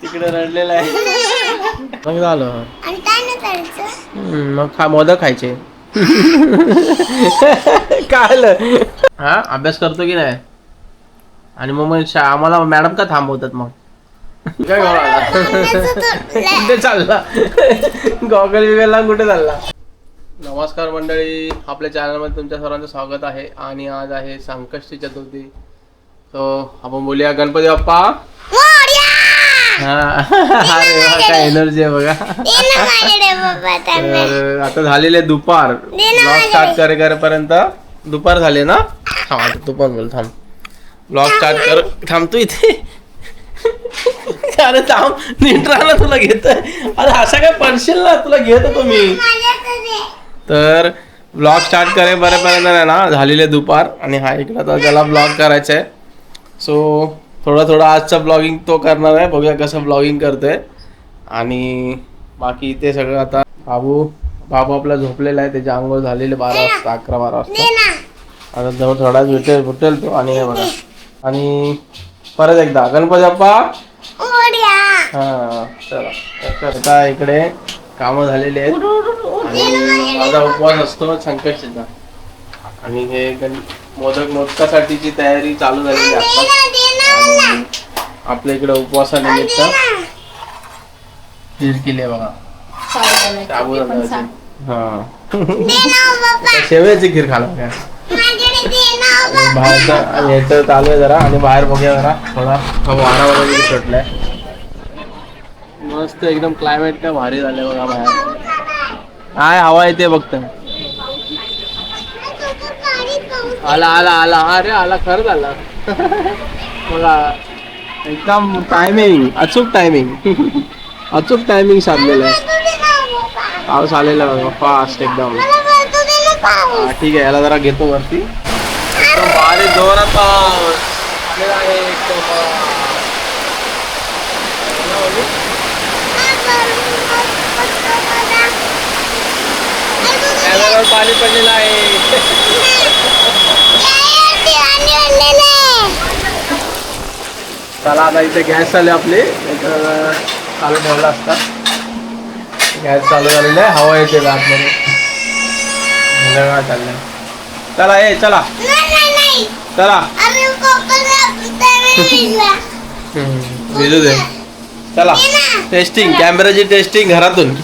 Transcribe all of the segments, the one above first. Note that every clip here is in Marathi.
तिकडे रडलेला आहे. मग झालं मग मोदक खायचे. काय हा अभ्यास करतो की नाही आणि मग आम्हाला मॅडम का थांबवतात मग कुठे चालला गॉगल बिगलला कुठे चालला. नमस्कार मंडळी, आपल्या चॅनलमध्ये तुमच्या सर्वांचं स्वागत आहे. आणि आज आहे संकष्टी चतुर्थी. तो आपण बोलूया गणपती बाप्पा. काय एनर्जी आहे बघा. तर आता झालेले दुपार, ब्लॉग स्टार्ट करेपर्यंत दुपार झाले ना. थांब आता तू पण बोल. थांब ब्लॉग स्टार्ट कर. थांबतो इथे. अरे थांब नीट राहा, तुला घेतोय. अरे असा काय पडशील ना, तुला घेत होतो मी. तर ब्लॉग स्टार्ट करेपर्यंत आहे ना झालेले दुपार. आणि हा इकडं तर त्याला ब्लॉग करायचा आहे. सो थोडं आजचं ब्लॉगिंग तो करणार आहे. बघूया कसं ब्लॉगिंग करतोय. आणि बाकी ते सगळं आता बाबू आपला झोपलेला आहे. त्याची आंघोळ झालेली 12 वाजता, 11-12 वाजता. आता जवळ थोडा भेटेल तो. आणि हे बघा, आणि परत एकदा गणपती बाप्पा. हा चला, आता इकडे कामं झालेली आहेत. आणि माझा उपवास असतो संकष्टीचा. आणि हे मोदकासाठीची तयारी चालू झालेली आहे. आपल्या इकडे उपवासानिमित्त खीर केली आहे बघा. शेवयाची खीर खाला काय बाहेरचं याचं चालू आहे जरा. आणि बाहेर बघूया जरा थोडा वारा वगैरे सुटलाय. मस्त एकदम क्लायमेट काय भारी झालंय बघा बाहेर. काय हवा येते बघत. आला अरे आला, खरंच आला बघा. एकदम टायमिंग, अचूक टायमिंग साधलेलं आहे. पाऊस आलेला बघा फास्ट एकदम. ठीक आहे, याला जरा घेतो वरती. एकदम भारी जोरात पाऊस आलेला आहे. कॅमेऱ्यावर पाणी पडलेलं आहे. चला आता इथे गॅस चालू आपले चालू ठेवला असता. गॅस चालू झालेला आहे, हवा येते आतमध्ये. चाललंय. चला चला भिजू दे. चला टेस्टिंग, कॅमेराची टेस्टिंग घरातून.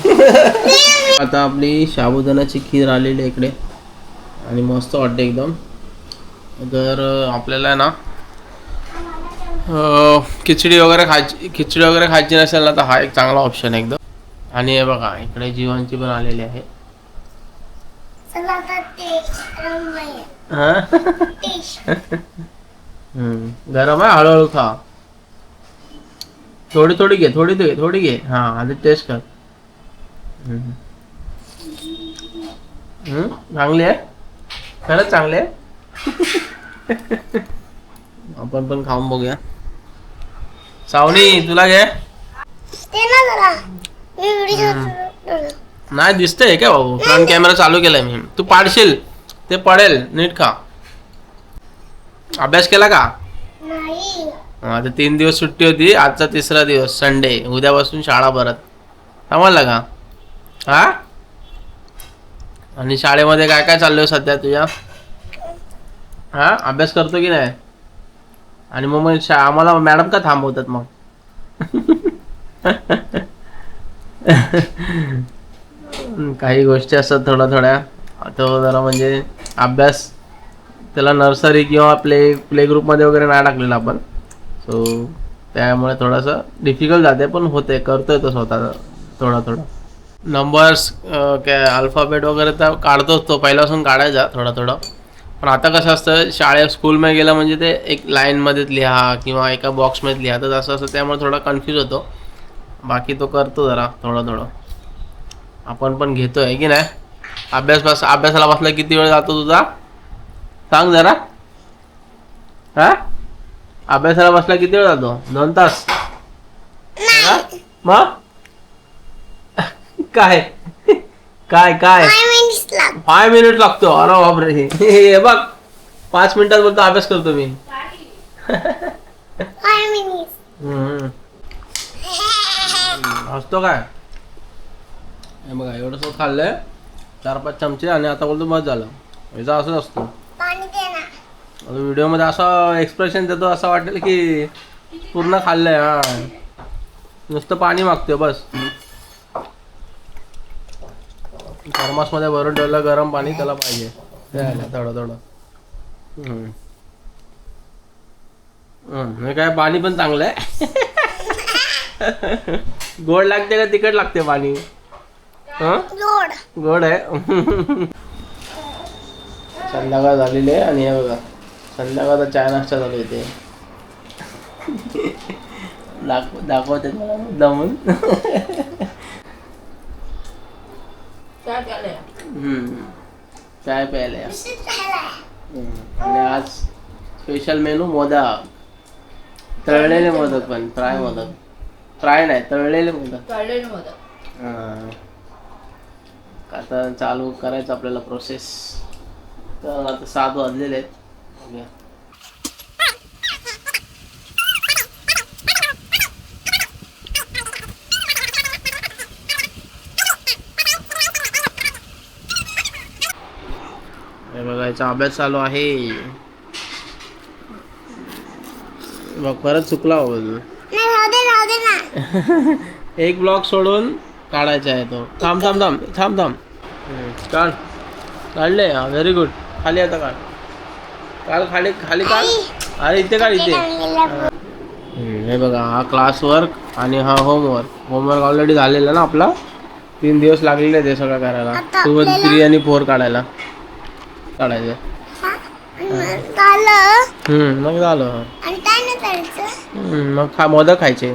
आता आपली साबुदाण्याची खीर आलेली आहे इकडे. आणि मस्त वाटते एकदम. तर आपल्याला ना खिचडी वगैरे खायची नसेल ना, तर हा एक चांगला ऑप्शन आहे एकदम. आणि हे बघा इकडे जीवांची पण आलेली आहे. गरम आहे, हळूहळू खा. थोडी घे. हा आधी टेस्ट कर. चांगली आहे, खरंच चांगली आहे. आपण पण खाऊन बघूया. सावनी तुला घे. नाही दिसतंय काय बाबू, फ्रंट कॅमेरा चालू केलाय मी. तू पाडशील, ते पडेल. नीट खा. अभ्यास केला का? आता 3 दिवस सुट्टी होती, आजचा 3रा दिवस संडे. उद्यापासून शाळा परत. समजला का? हा. आणि शाळेमध्ये काय काय चाललंय सध्या तुझ्या? हा अभ्यास करतो की नाही? आणि मग आम्हाला मॅडम का थांबवतात मग? काही गोष्टी असतात थोड्या. तो जरा म्हणजे अभ्यास त्याला नर्सरी किंवा प्ले ग्रुपमध्ये वगैरे नाही टाकलेला आपण. सो त्यामुळे थोडंसं डिफिकल्ट जाते, पण होते, करतोय तो स्वतः थोडा. नंबर्स काय अल्फाबेट वगैरे तर काढतोच तो, पहिल्यापासून काढायचा थोडा. पण आता कसं असतं, स्कूलमध्ये गेलं म्हणजे ते एक लाईनमध्येच लिहा किंवा एका बॉक्समध्ये लिहा, तर असं असतं. त्यामुळे थोडा कन्फ्यूज होतो. बाकी तो करतो जरा थोडं. आपण पण घेतोय आहे की नाही. अभ्यासाला बसला किती वेळ जातो तुझा सांग जरा. हा अभ्यासाला बसला किती वेळ जातो? 2 तास. मग काय 5 minutes 5 मिनिट लागतो. अरे बापरे. हे बघ 5 मिनिटात बोलतो अभ्यास करतो मी. असतो काय हे बघा एवढं सगळं खाल्लंय 4-5 चमचे आणि आता बोलतो बस झालं. याचा असंच असतो. व्हिडिओ मध्ये असं एक्सप्रेशन देतो असं वाटेल की पूर्ण खाल्लंय. हा नुसतं पाणी मागतोय बस. थर्मास मध्ये भरून ठेवलं गरम पाणी त्याला पाहिजे थोडं थोडं. हे काय पाणी पण चांगलं आहे. गोड लागते का तिखट लागते पाणी? गोड आहे. संध्याकाळ झालेली आहे आणि हे बघा संध्याकाळचा चाय नाश्ता चालू येते. दाखवते मला दमून. चाय प्यायला. आणि आज स्पेशल मेनू मोदक. तळलेले मोदक पण फ्राय मोदक. फ्राय नाही तळलेले मोदक. आता चालू करायचं आपल्याला प्रोसेस. तर आता 7 वाजलेले आहेत. बघायचा अभ्यास चालू आहे. मग परत चुकला हो. एक ब्लॉक सोडून काढायचा आहे तो. थांब थांब थांब थांब थांब. काढ. काढले. हा व्हेरी गुड. खाली आता काढ. काढ खाली खाली काढ. अरे इथे काढ इथे. हे बघा हा क्लास वर्क आणि हा होमवर्क. होमवर्क ऑलरेडी झालेला ना आपला. 3 दिवस लागलेले ते सगळं करायला. सोबत 3 आणि 4 काढायला काढायचं. मग झालं. मग मोदक खायचे.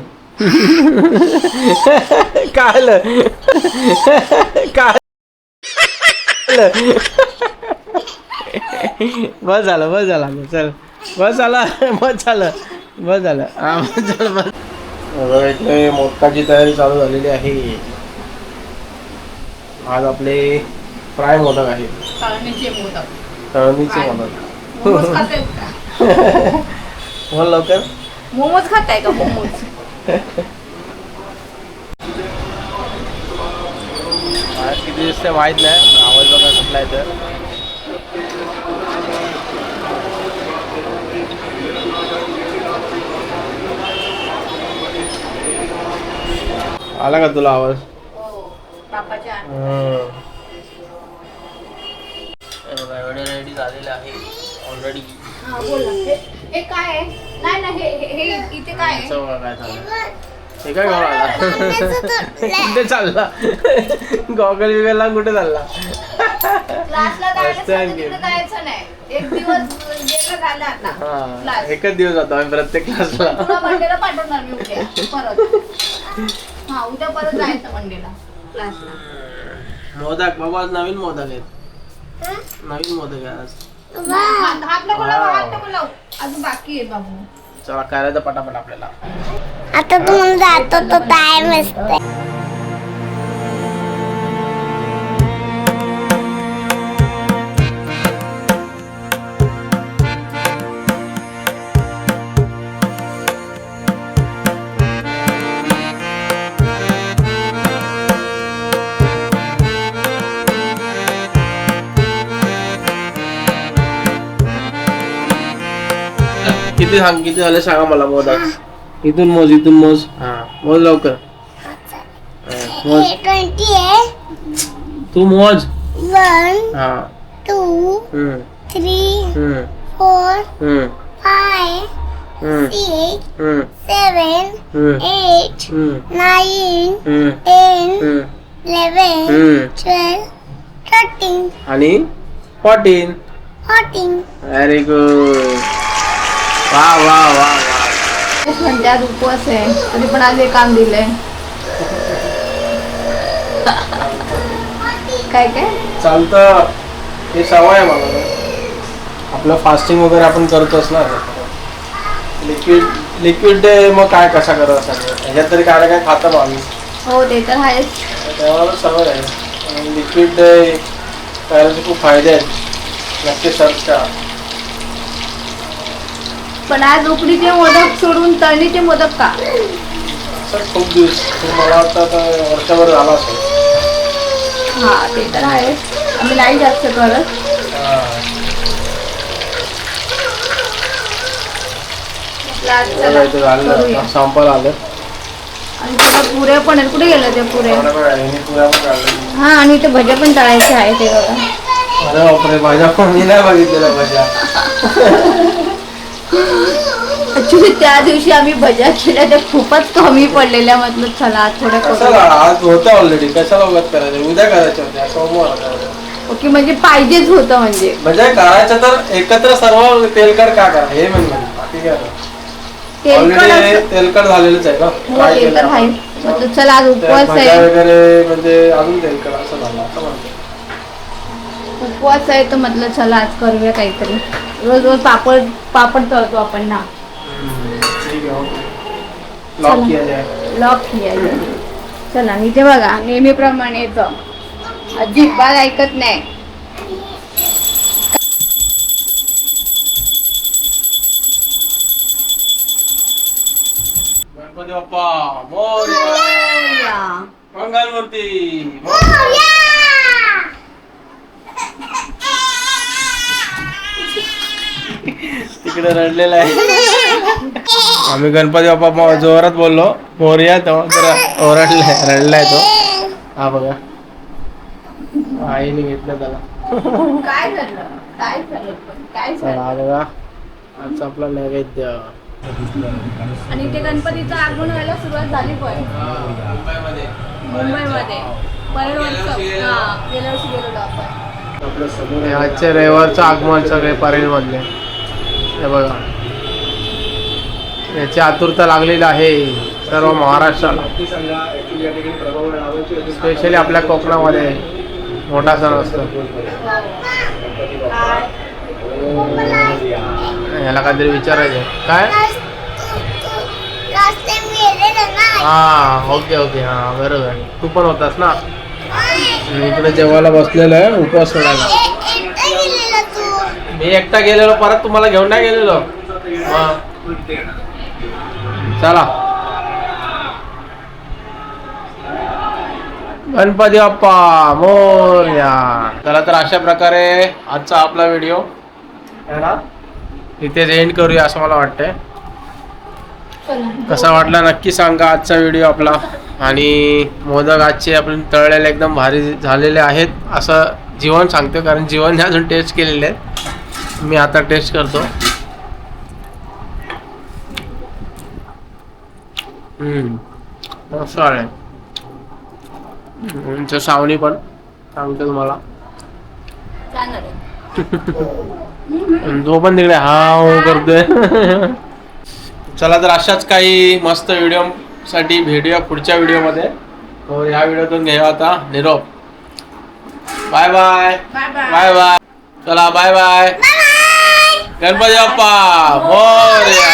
काय बस झालं बस झालं चल बस झालं बस झालं बस झालं. हा बस झालं बस. इथे मोदकाची तयारी चालू झालेली आहे. आज आपले फ्राय मोदक आहे. तळणीचे मोदक. बोल लवकर. मोमोज खाताय का? मोमोज आज किती दिवस ते माहित नाही. आवाज बघा कुठला आहे तर. आला का तुला आवाज? रेडी झालेलं आहे ऑलरेडी. हे काय आहे? नाही नाही हे इथे काय आहे? काय झालं? हे काय घेऊन आला? कुठे चालला? गॉगल बिगलला कुठे चालला? क्लासला जायचं नाही. एक दिवस गेलं झालं आता. एकच दिवस जातो आम्ही प्रत्येक क्लासला. तुला मंडेला पाठवणार मी उद्या परत. हा उद्या परत जायचं मंडेला क्लासला. मोदक बाबा आज नवीन मोदक आहेत. नवीन मोदक आहे आज. हात नको लावू. अजून बाकी आहे बाबू. चला करायचं पटापट आपल्याला. आता तुम्हाला जातो तो टाइम असते. किती झाले सांगा मला मोदक. इथून मोज हा मोज लवकर. मोज. 20 आहे. तू मोज. 1 हा 2 3 4 5 6 7 8 9 10 11 12 13 आणि 14. Very good. वा वा वा वा. म्हणजे आज उपवास आहे तरी पण आज हे काम दिलंय. काय चालतं. हे सवय आहे मला. आपलं फास्टिंग वगैरे आपण करतोच ना. लिक्विड मग काय कसा करत असाल ह्याच्यात तरी काय खातं आम्ही. हो ते तर आहेच. त्यामुळे सवय आहे. लिक्विड तयारीचे खूप फायदे आहेत, नक्की सर्च करा. पण आज उकडीचे मोदक सोडून तळणीचे मोदक का? असं खूप दिवस मला वाटतं आता वर्षभर झाला असेल. हा ते तर आहे, आम्ही नाही जास्त करत. चला, इथे झालं संपल आलं. आणि तुला पुऱ्या पण आहेत, कुठे गेल्या त्या पुऱ्या? पुऱ्या पण काढल्या. हा आणि इथे भज्या पण तळायचे आहे ते बघा. अरे बापरे, भाज्या पण मी नाही बघितलेल्या भाज्या. ऍक्च्युली त्या दिवशी आम्ही भज्या केल्या त्या खूपच कमी पडलेल्या, म्हटलं चला आज थोड्या कशाला, आज होतं ऑलरेडी, कशाला उगाच करायचं, उद्या करायचं होत्या, सोमवार करायचं. ओके, म्हणजे पाहिजेच होतं म्हणजे करायचं तर एकत्र सर्व तेलकट का करा, हे म्हणजे बाकी काय नाही. तेलकट तेलकट झालेलंच आहे ना. हो, ते तर आहे. म्हटलं चला आज उपवास भाज्या आहे, वगैरे म्हणजे अजून तेलकट असं झालं असं म्हणतो. उपवास आहे तर म्हटलं चला आज करूया काहीतरी. रोज रोज पापड तळतो आपण ना. ठीक आहे, ओके. लॉक किया जाए. लॉक किया जाए. चला मी ते बघा नेहमीप्रमाणे येतं, अजिबात ऐकत नाही. गणपती बाप्पा मोरया, मंगलमूर्ती तिकडे रडलेला आहे. आम्ही गणपती बाप्पा जोरात बोललो मोरया, तेव्हा जरा ओरडलाय, रडलाय तो. हा बघा, आईने घेतलं त्याला. काय झालं, काय झालं, काय झालं? हा बघा, आजचा आपला नैवेद्य. आणि ते गणपतीचं आगमन व्हायला सुरुवात झाली पण मुंबईमध्ये गेल्या वर्षी गेलो आपण. आजचे रविवारचं आगमन सगळे परेल मधले, हे बघा, याची आतुरता लागलेली आहे सर्व महाराष्ट्राला, स्पेशली आपल्या कोकणामध्ये मोठा सण असतो. याला काहीतरी विचारायचं काय? हा ओके ओके, हा बरोबर, तू पण होतास ना. इकडे जेवायला बसलेलं आहे उपवास सोडायला. मी एकटा गेलेलो, परत तुम्हाला घेऊन नाही गेलेलो. चला, गणपती बाप्पा मोरया. चला तर अशा प्रकारे आजचा आपला व्हिडिओ इथेच एंड करूया असं मला वाटतंय. कसा वाटला नक्की सांगा आजचा व्हिडिओ आपला. आणि मोदक आजचे आपण तळलेले एकदम भारी झालेले आहेत असं जीवन सांगतो, कारण जीवनने अजून टेस्ट केलेले आहेत. मी आता टेस्ट करतो. मस्त आहे. सावणी पण सांगतो तुम्हाला, तो पण तिकडे हा करतोय. चला तर अशाच काही मस्त व्हिडिओ साठी भेटूया पुढच्या व्हिडिओमध्ये. तर ह्या व्हिडिओतून घेऊ आता निरोप. Bye bye bye bye. चला बाय बाय. गणपती बाप्पा मोरया.